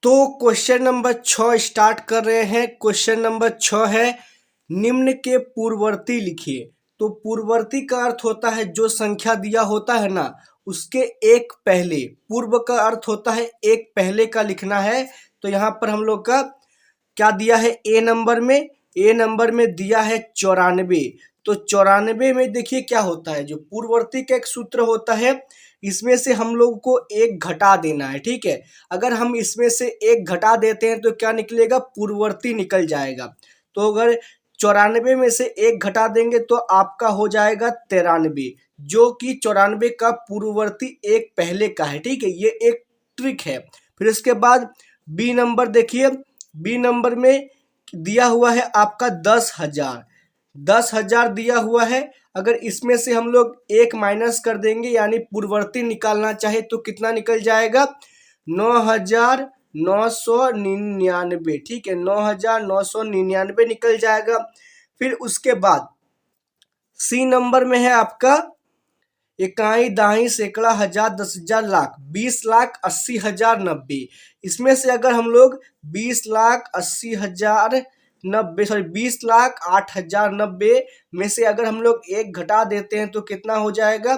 तो question number 6 start कर रहे हैं। क्वेश्चन नंबर 6 है, निम्न के पूर्ववर्ती लिखिए। तो पूर्ववर्ती का अर्थ होता है जो संख्या दिया होता है ना, उसके एक पहले। पूर्व का अर्थ होता है एक पहले का लिखना है। तो यहाँ पर हम लोग का क्या दिया है, ए नंबर में दिया है 94। तो 94 में देखिए क्या होता है, जो पूर्ववर्ती का एक सूत्र होता है, इसमें से हम लोग को एक घटा देना है। ठीक है, अगर हम इसमें से एक घटा देते हैं तो क्या निकलेगा, पूर्ववर्ती निकल जाएगा। तो अगर 94 में से एक घटा देंगे तो आपका हो जाएगा 93, जो कि 94 का पूर्ववर्ती एक पहले का है। ठीक है, ये एक ट्रिक है। फिर इसके बाद बी नंबर देखिए, बी नंबर में दिया हुआ है आपका 10,000। 10,000 दिया हुआ है। अगर इसमें से हम लोग एक माइनस कर देंगे, यानी पूर्ववर्ती निकालना चाहे तो कितना निकल जाएगा, 9,999। ठीक है, 9,999 निकल जाएगा। फिर उसके बाद सी नंबर में है आपका इकाई, दाई, सैकड़ा, हजार, 10,000, लाख, 20,80,090। इसमें से अगर हम लोग 20,08,090 में से अगर हम लोग एक घटा देते हैं तो कितना हो जाएगा,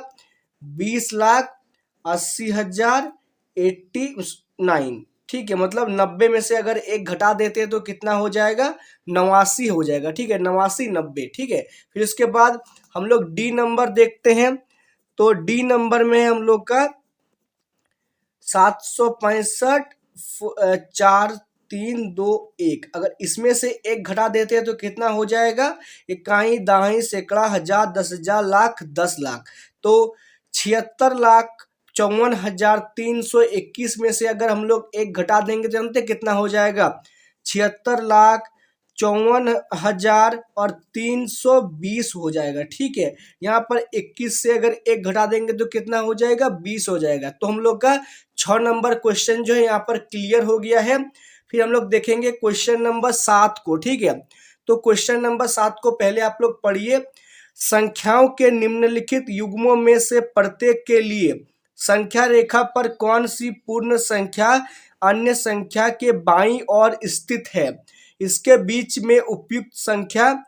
20,80,089। ठीक है, मतलब 90 में से अगर एक घटा देते हैं तो कितना हो जाएगा, 89 हो जाएगा। ठीक है, 89, 90। ठीक है, फिर उसके बाद हम लोग डी नंबर देखते हैं। तो डी नंबर में हम लोग का 765 4321। अगर इसमें से एक घटा देते हैं तो कितना हो जाएगा, इकाई, दाई, सैकड़ा, हजार, 10,000, लाख, 10 लाख। तो 76,54,321 में से अगर हम लोग एक घटा देंगे तो जानते कितना हो जाएगा, 76,54,320 हो जाएगा। ठीक है, यहाँ पर 21 से अगर एक घटा देंगे तो कितना हो जाएगा, 20 हो जाएगा। तो हम लोग का 6 नंबर क्वेश्चन जो है यहाँ पर क्लियर हो गया है। फिर हम लोग देखेंगे क्वेश्चन नंबर 7 को। ठीक है, तो क्वेश्चन नंबर 7 को पहले आप लोग पढ़िए। संख्याओं के निम्नलिखित युग्मों में से प्रत्येक के लिए संख्या रेखा पर कौन सी पूर्ण संख्या अन्य संख्या के बाईं ओर स्थित है, इसके बीच में उपयुक्त संख्या,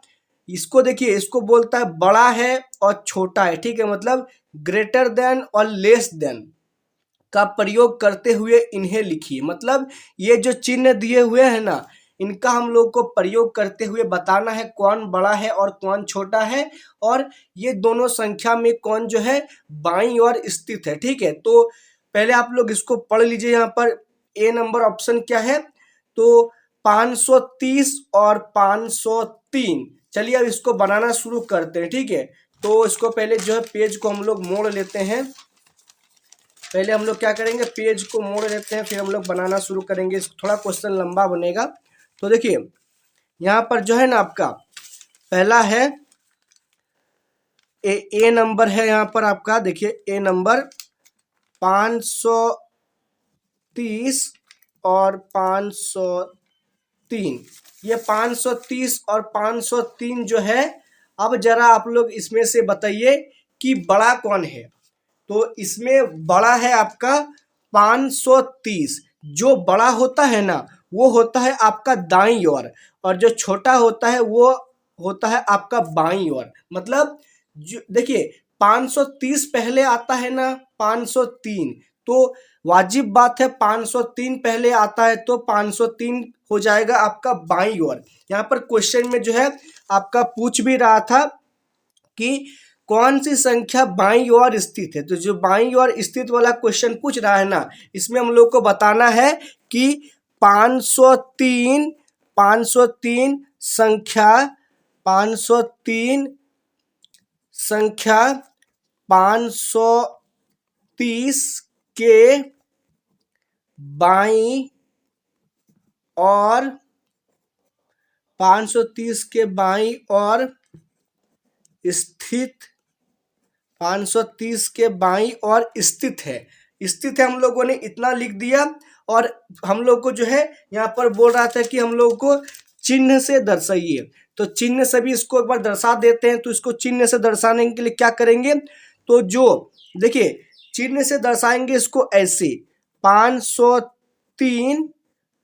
इसको देखिए, इसको बोलता है बड़ा है और छोटा है। ठीक है, मतलब ग्रेटर देन और लेस देन का प्रयोग करते हुए इन्हें लिखिए। मतलब ये जो चिन्ह दिए हुए हैं ना, इनका हम लोग को प्रयोग करते हुए बताना है कौन बड़ा है और कौन छोटा है, और ये दोनों संख्या में कौन जो है बाईं ओर स्थित है। ठीक है, तो पहले आप लोग इसको पढ़ लीजिए। यहाँ पर ए नंबर ऑप्शन क्या है, तो 530 और 503। चलिए अब इसको बनाना शुरू करते हैं। ठीक है, तो इसको पहले जो है पेज को हम लोग मोड़ लेते हैं। पहले हम लोग क्या करेंगे, पेज को मोड़ लेते हैं, फिर हम लोग बनाना शुरू करेंगे। थोड़ा क्वेश्चन लंबा बनेगा। तो देखिए यहाँ पर जो है ना आपका पहला है ए नंबर है। यहाँ पर आपका देखिए ए नंबर 530 और 503। ये 530 और 503 जो है, अब जरा आप लोग इसमें से बताइए कि बड़ा कौन है। तो इसमें बड़ा है आपका 530। जो बड़ा होता है ना, वो होता है आपका दाईं ओर, और जो छोटा होता है वो होता है आपका बाईं ओर। मतलब जो देखिए 530 पहले आता है ना, 503, तो वाजिब बात है 503 पहले आता है तो 503 हो जाएगा आपका बाईं ओर। यहाँ पर क्वेश्चन में जो है आपका पूछ भी रहा था कि कौन सी संख्या बाईं ओर स्थित है। तो जो बाईं ओर स्थित वाला क्वेश्चन पूछ रहा है ना, इसमें हम लोग को बताना है कि 503 संख्या 503 संख्या 530 के बाईं और 530 के बाईं और स्थित 530 के बाईं ओर स्थित है। स्थित है हम लोगों ने इतना लिख दिया। और हम लोग को जो है यहाँ पर बोल रहा था कि हम लोग को चिन्ह से दर्शाइए। तो चिन्ह से भी इसको एक बार दर्शा देते हैं। तो इसको चिन्ह से दर्शाने के लिए क्या करेंगे, तो जो देखिए चिन्ह से दर्शाएंगे इसको ऐसे 503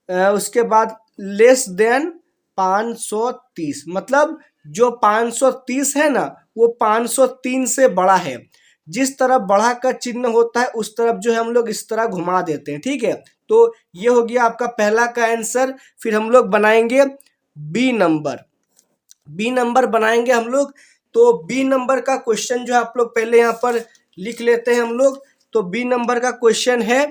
उसके बाद लेस देन 530, मतलब जो 530 है ना वो 503 से बड़ा है। जिस तरफ बढ़ा का चिन्ह होता है उस तरफ जो है हम लोग इस तरह घुमा देते हैं, ठीक है। तो ये हो गया आपका पहला का आंसर। फिर हम लोग बनाएंगे बी नंबर। बी नंबर बनाएंगे हम लोग। तो बी नंबर का क्वेश्चन जो है आप लोग पहले यहाँ पर लिख लेते हैं हम लोग। तो बी नंबर का क्वेश्चन है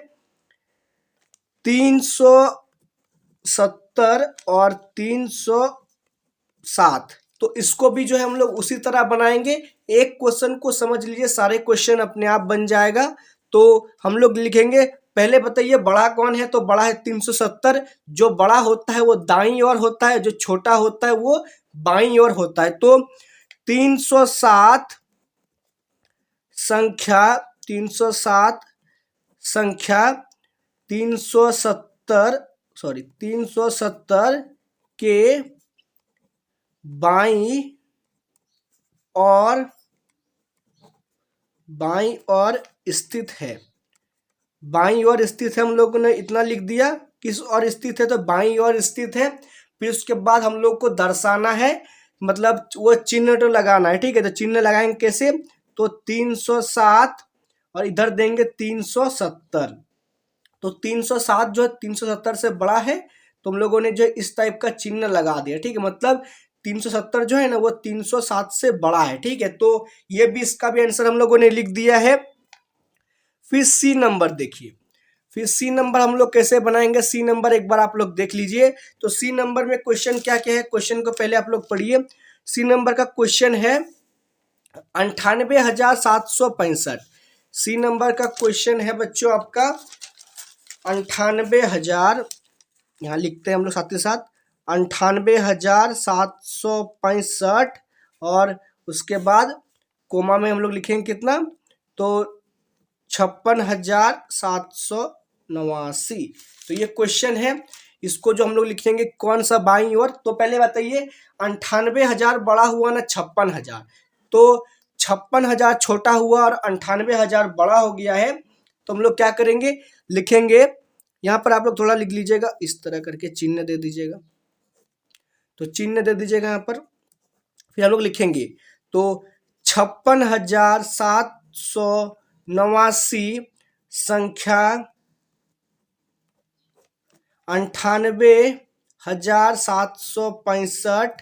370 और 307। तो इसको भी जो है हम लोग उसी तरह बनाएंगे। एक क्वेश्चन को समझ लीजिए, सारे क्वेश्चन अपने आप बन जाएगा। तो हम लोग लिखेंगे, पहले बताइए बड़ा कौन है। तो बड़ा है 370। जो बड़ा होता है वो दाईं ओर होता है, जो छोटा होता है वो बाईं ओर होता है। तो 307 संख्या 307 संख्या 370 के बाईं और स्थित है। बाईं ओर स्थित है, हम लोगों ने इतना लिख दिया। किस ओर स्थित है? तो बाईं ओर स्थित है। फिर उसके बाद हम लोग को दर्शाना है, मतलब वो चिन्ह तो लगाना है, ठीक है। तो चिन्ह लगाएंगे कैसे? तो 307 और इधर देंगे 370। तो 307 जो है 370 से बड़ा है, तो हम लोगों ने जो इस टाइप का चिन्ह लगा दिया, ठीक है। मतलब 370 जो है ना वो 307 से बड़ा है, ठीक है। तो ये भी, इसका भी आंसर हम लोगों ने लिख दिया है। फिर सी नंबर देखिए। फिर सी नंबर हम लोग कैसे बनाएंगे? सी नंबर एक बार आप लोग देख लीजिए। तो सी नंबर में क्वेश्चन क्या क्या है, क्वेश्चन को पहले आप लोग पढ़िए। सी नंबर का क्वेश्चन है 98,765। सी नंबर का क्वेश्चन है बच्चों आपका 98,000, यहाँ लिखते हैं हम लोग साथ ही साथ 98,765। और उसके बाद कोमा में हम लोग लिखेंगे कितना? तो 56,789। तो ये क्वेश्चन है। इसको जो हम लोग लिखेंगे कौन सा बाईं ओर? तो पहले बताइए 98,000 बड़ा हुआ ना 56,000। तो 56,000 छोटा हुआ और 98,000 बड़ा हो गया है। तो हम लोग क्या करेंगे? लिखेंगे, यहाँ पर आप लोग थोड़ा लिख लीजिएगा, इस तरह करके चिन्ह दे दीजिएगा। तो चिन्ह दे दीजिएगा यहाँ पर। फिर हम लोग लिखेंगे तो 56,789 संख्या 98,765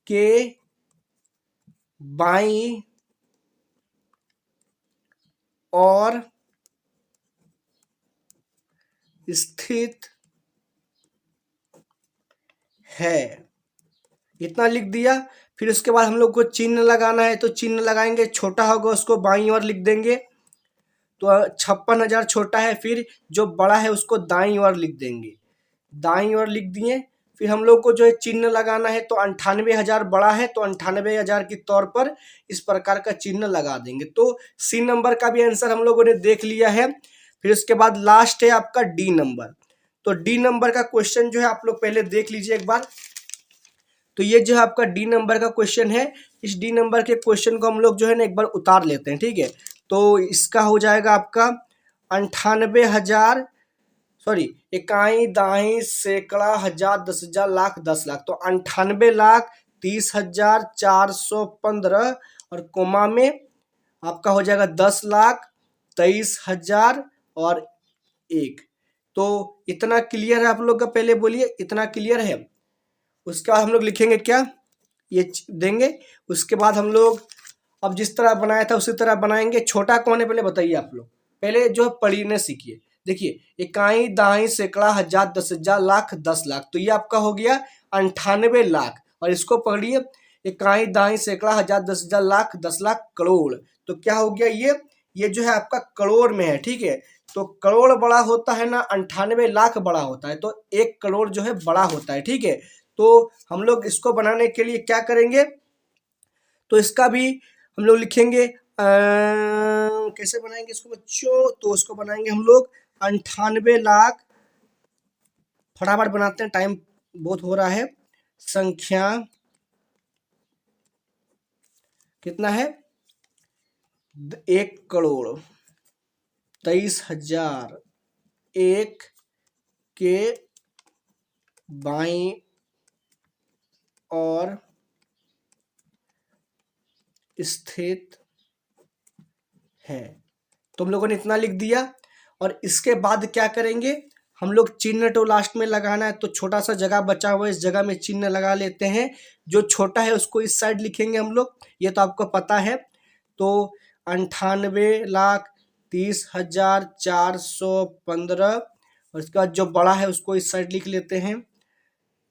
के बाईं और स्थित है, इतना लिख दिया। फिर उसके बाद हम लोग को चिन्ह लगाना है। तो चिन्ह लगाएंगे, छोटा होगा उसको बाईं ओर लिख देंगे। तो 56,000 छोटा है, फिर जो बड़ा है उसको दाईं ओर लिख देंगे। दाईं ओर लिख दिए। फिर हम लोग को जो है चिन्ह लगाना है। तो 98,000 बड़ा है, तो 98,000 के तौर पर इस प्रकार का चिन्ह लगा देंगे। तो सी नंबर का भी आंसर हम लोगों ने देख लिया है। फिर उसके बाद लास्ट है आपका डी नंबर। तो डी नंबर का क्वेश्चन जो है आप लोग पहले देख लीजिए एक बार। तो ये जो है आपका डी नंबर का क्वेश्चन है। इस डी नंबर के क्वेश्चन को हम लोग जो है ना एक बार उतार लेते हैं, ठीक है। तो इसका हो जाएगा आपका 98,000, सॉरी, इकाई दाई सैकड़ा हजार 10,000 लाख 10 लाख। तो 98,30,415 और कोमा में आपका हो जाएगा 10,00,000 23,000 और 1। तो इतना क्लियर है आप लोग का? पहले बोलिए इतना क्लियर है। उसके बाद हम लोग लिखेंगे क्या, ये देंगे। उसके बाद हम लोग अब जिस तरह बनाया था उसी तरह बनाएंगे। छोटा कौन है पहले बताइए आप लोग, पहले जो है पढ़ने सीखिए। देखिए, इकाई दाई सैकड़ा हजार 10,000 लाख 10,00,000। तो ये आपका हो गया 98,00,000। और इसको पढ़िए, इकाई दाई सैकड़ा हजार 10,000 लाख 10,00,000 करोड़। तो क्या हो गया? ये जो है आपका करोड़ में है, ठीक है। तो करोड़ बड़ा होता है ना, 98,00,000 बड़ा होता है। तो 1 करोड़ जो है बड़ा होता है, ठीक है। तो हम लोग इसको बनाने के लिए क्या करेंगे? तो इसका भी हम लोग लिखेंगे, कैसे बनाएंगे इसको बच्चों? तो उसको बनाएंगे हम लोग 98,00,000, फटाफट बनाते हैं, टाइम बहुत हो रहा है। संख्या कितना है? 1 करोड़ 23,000 1 के बाईं ओर स्थित है। तो हम लोगों ने इतना लिख दिया और इसके बाद क्या करेंगे, हम लोग चिन्ह तो लास्ट में लगाना है, तो छोटा सा जगह बचा हुआ है, इस जगह में चिन्ह लगा लेते हैं। जो छोटा है उसको इस साइड लिखेंगे हम लोग, ये तो आपको पता है। तो 98,30,415 और इसके बाद जो बड़ा है उसको इस साइड लिख लेते हैं।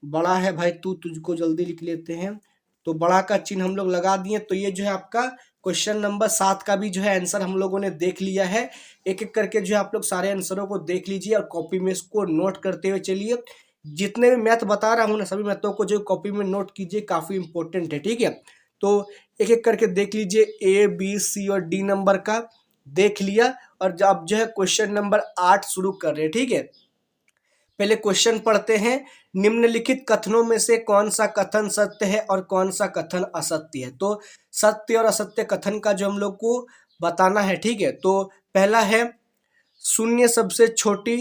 बड़ा है भाई तुझको जल्दी लिख लेते हैं। तो बड़ा का चिन्ह हम लोग लगा दिए। तो ये जो है आपका क्वेश्चन नंबर 7 का भी जो है आंसर हम लोगों ने देख लिया है। एक एक करके जो है आप लोग सारे आंसरों को देख लीजिए और कॉपी में इसको नोट करते हुए चलिए। जितने भी मैथ बता रहा हूँ ना, सभी मैथों को जो कॉपी में नोट कीजिए, काफ़ी इंपॉर्टेंट है, ठीक है। तो एक एक करके देख लीजिए, A, B, C और D नंबर का देख लिया और अब जो है क्वेश्चन नंबर 8 शुरू कर रहे हैं, ठीक है। पहले क्वेश्चन पढ़ते हैं। निम्नलिखित कथनों में से कौन सा कथन सत्य है और कौन सा कथन असत्य है। तो सत्य और असत्य कथन का जो हम लोग को बताना है, ठीक है। तो पहला है शून्य सबसे छोटी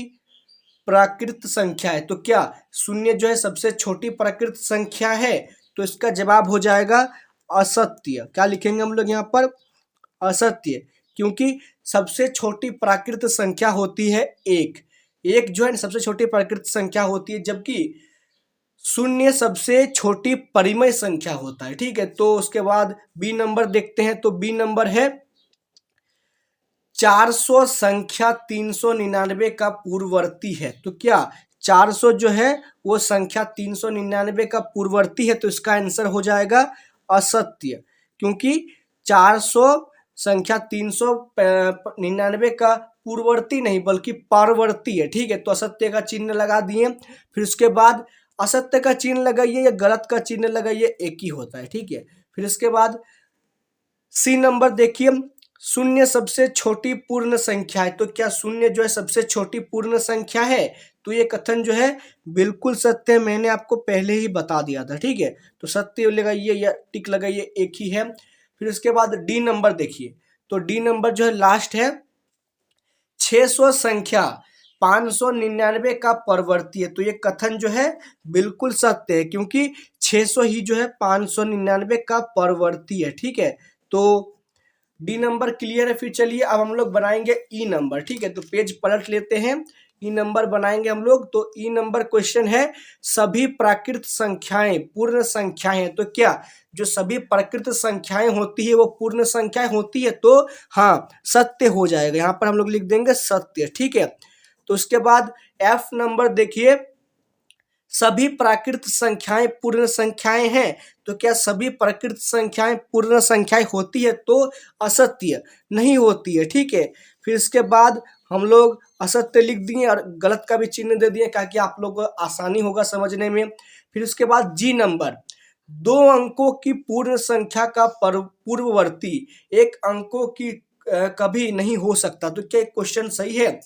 प्राकृत संख्या है। तो क्या शून्य जो है सबसे छोटी प्राकृत संख्या है? तो इसका जवाब हो जाएगा असत्य। क्या लिखेंगे हम लोग यहाँ पर? असत्य, क्योंकि सबसे छोटी प्राकृत संख्या होती है एक। एक जो है सबसे छोटी प्राकृत संख्या होती है, जबकि शून्य सबसे छोटी परिमेय संख्या होता है, ठीक है। तो उसके बाद बी नंबर देखते हैं। तो बी नंबर है 400 संख्या 399 का पूर्ववर्ती है। तो क्या 400 जो है वो संख्या 399 का पूर्ववर्ती है? तो इसका आंसर हो जाएगा असत्य, क्योंकि 400 संख्या 399 का पूर्ववर्ती नहीं बल्कि पारवर्ती है, ठीक है। तो असत्य का चिन्ह लगा दिए। फिर उसके बाद असत्य का चिन्ह लगाइए या गलत का चिन्ह लगाइए, एक ही होता है, ठीक है। फिर इसके बाद सी नंबर देखिए, शून्य सबसे छोटी पूर्ण संख्या है। तो क्या शून्य जो है सबसे छोटी पूर्ण संख्या है? तो ये कथन जो है बिल्कुल सत्य है, मैंने आपको पहले ही बता दिया था, ठीक है। तो सत्य लगाइए या टिक लगाइए, एक ही है। फिर उसके बाद डी नंबर देखिए। तो डी नंबर जो है लास्ट है 600 संख्या 599 का परवर्ती है। तो ये कथन जो है बिल्कुल सत्य है, क्योंकि 600 ही जो है 599 का परवर्ती है, ठीक है। तो डी नंबर क्लियर है। फिर चलिए अब हम लोग बनाएंगे ई नंबर, ठीक है। तो पेज पलट लेते हैं, ई नंबर बनाएंगे हम लोग। तो ई नंबर क्वेश्चन है सभी प्राकृत संख्याएं पूर्ण संख्याएं। तो क्या जो सभी प्राकृत संख्याएं होती है वो पूर्ण संख्याएं होती है? तो हाँ, सत्य हो जाएगा। यहाँ पर हम लोग लिख देंगे सत्य, ठीक है। तो उसके बाद एफ नंबर देखिए, सभी प्राकृत संख्याएं पूर्ण संख्याएं हैं। तो क्या सभी प्राकृत संख्याएं पूर्ण संख्याएं होती है? तो असत्य, नहीं होती है, ठीक है। फिर इसके बाद हम लोग असत्य लिख दिए और गलत का भी चिन्ह दे दिए ताकि आप लोग को आसानी होगा समझने में। फिर उसके बाद जी नंबर, 2 अंकों की पूर्ण संख्या का पूर्ववर्ती एक अंकों की कभी नहीं हो सकता। तो क्या क्वेश्चन सही है?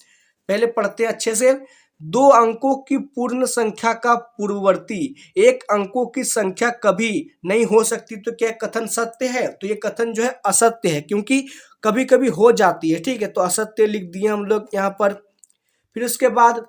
पहले पढ़ते हैं अच्छे से। 2 अंकों की पूर्ण संख्या का पूर्ववर्ती एक अंकों की संख्या कभी नहीं हो सकती। तो क्या कथन सत्य है? तो ये कथन जो है असत्य है, क्योंकि कभी कभी हो जाती है, ठीक है। तो असत्य लिख दिए हम लोग यहाँ पर। फिर उसके बाद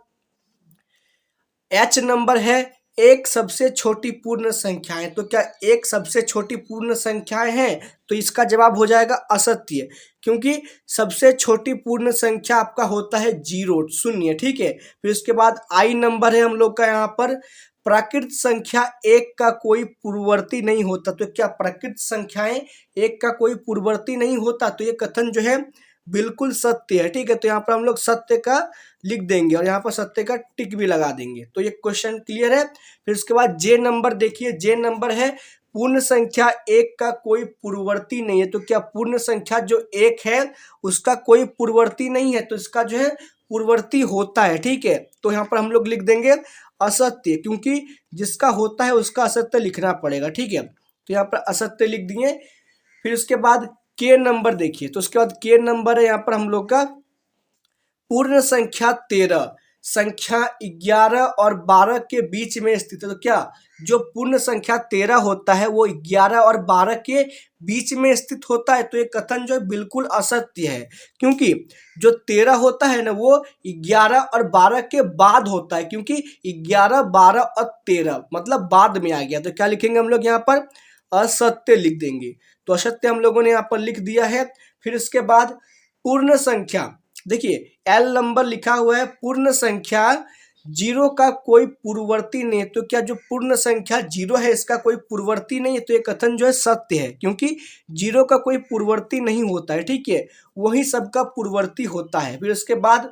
एच नंबर है एक सबसे छोटी पूर्ण संख्याएं। तो क्या एक सबसे छोटी पूर्ण संख्याएं हैं? तो इसका जवाब हो जाएगा असत्य, क्योंकि सबसे छोटी पूर्ण संख्या आपका होता है 0, शून्य, ठीक है। फिर उसके बाद आई नंबर है हम लोग का यहाँ पर, प्राकृत संख्या एक का कोई पूर्ववर्ती नहीं होता। तो क्या प्राकृत संख्याएं एक का कोई पूर्ववर्ती नहीं होता? तो ये कथन जो है बिल्कुल सत्य है, ठीक है। तो यहाँ पर हम लोग सत्य का लिख देंगे और यहाँ पर सत्य का टिक भी लगा देंगे। तो ये क्वेश्चन क्लियर है। फिर उसके बाद जे नंबर देखिए, जे नंबर है पूर्ण संख्या एक का कोई पूर्ववर्ती नहीं है। तो क्या पूर्ण संख्या जो एक है उसका कोई पूर्ववर्ती नहीं है? तो इसका जो है पूर्ववर्ती होता है, ठीक है। तो यहाँ पर हम लोग लिख देंगे असत्य, क्योंकि जिसका होता है उसका असत्य लिखना पड़ेगा, ठीक है। तो यहाँ पर असत्य लिख दिए। फिर उसके बाद के नंबर देखिए। तो उसके बाद के नंबर है यहाँ पर हम लोग का पूर्ण संख्या 13 संख्या 11 और 12 के बीच में स्थित है। तो क्या जो पूर्ण संख्या 13 होता है वो 11 और 12 के बीच में स्थित होता है? तो ये कथन जो है बिल्कुल असत्य है, क्योंकि जो 13 होता है ना वो 11 और 12 के बाद होता है, क्योंकि 11, 12 और 13 मतलब बाद में आ गया। तो क्या लिखेंगे हम लोग यहाँ पर? असत्य लिख देंगे। तो असत्य हम लोगों ने यहाँ पर लिख दिया है। फिर इसके बाद पूर्ण संख्या, देखिए एल नंबर लिखा हुआ है, पूर्ण संख्या 0 का कोई पूर्ववर्ती नहीं है। तो क्या जो पूर्ण संख्या 0 है इसका कोई पूर्ववर्ती नहीं है? तो ये कथन जो है सत्य है, क्योंकि 0 का कोई पूर्ववर्ती नहीं होता है, ठीक है, वही सबका पूर्ववर्ती होता है। फिर उसके बाद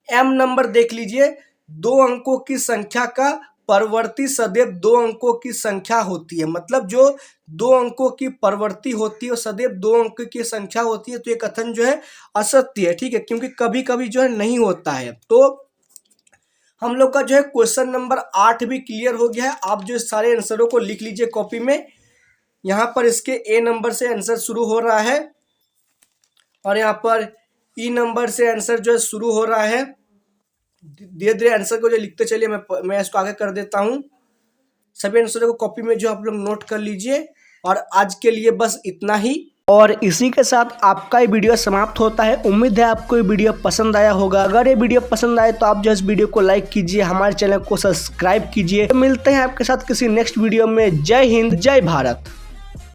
एम नंबर देख लीजिए, 2 अंकों की संख्या का परवर्ती सदैव 2 अंकों की संख्या होती है। मतलब जो 2 अंकों की परवर्ती होती है वो सदैव 2 अंक की संख्या होती है। तो ये कथन जो है असत्य है, ठीक है, क्योंकि कभी कभी जो है नहीं होता है। तो हम लोग का जो है क्वेश्चन नंबर 8 भी क्लियर हो गया है। आप जो सारे आंसरों को लिख लीजिए कॉपी में। यहाँ पर इसके ए नंबर से आंसर शुरू हो रहा है और यहाँ पर ई नंबर से आंसर जो है शुरू हो रहा है। धीरे धीरे आंसर को जो लिखते चलिए, मैं इसको आगे कर देता हूँ। सभी आंसरों को कॉपी में जो आप लोग नोट कर लीजिए। और आज के लिए बस इतना ही, और इसी के साथ आपका ये वीडियो समाप्त होता है। उम्मीद है आपको ये वीडियो पसंद आया होगा। अगर ये वीडियो पसंद आए तो आप जो इस वीडियो को लाइक कीजिए, हमारे चैनल को सब्सक्राइब कीजिए। तो मिलते हैं आपके साथ किसी नेक्स्ट वीडियो में। जय हिंद, जय भारत।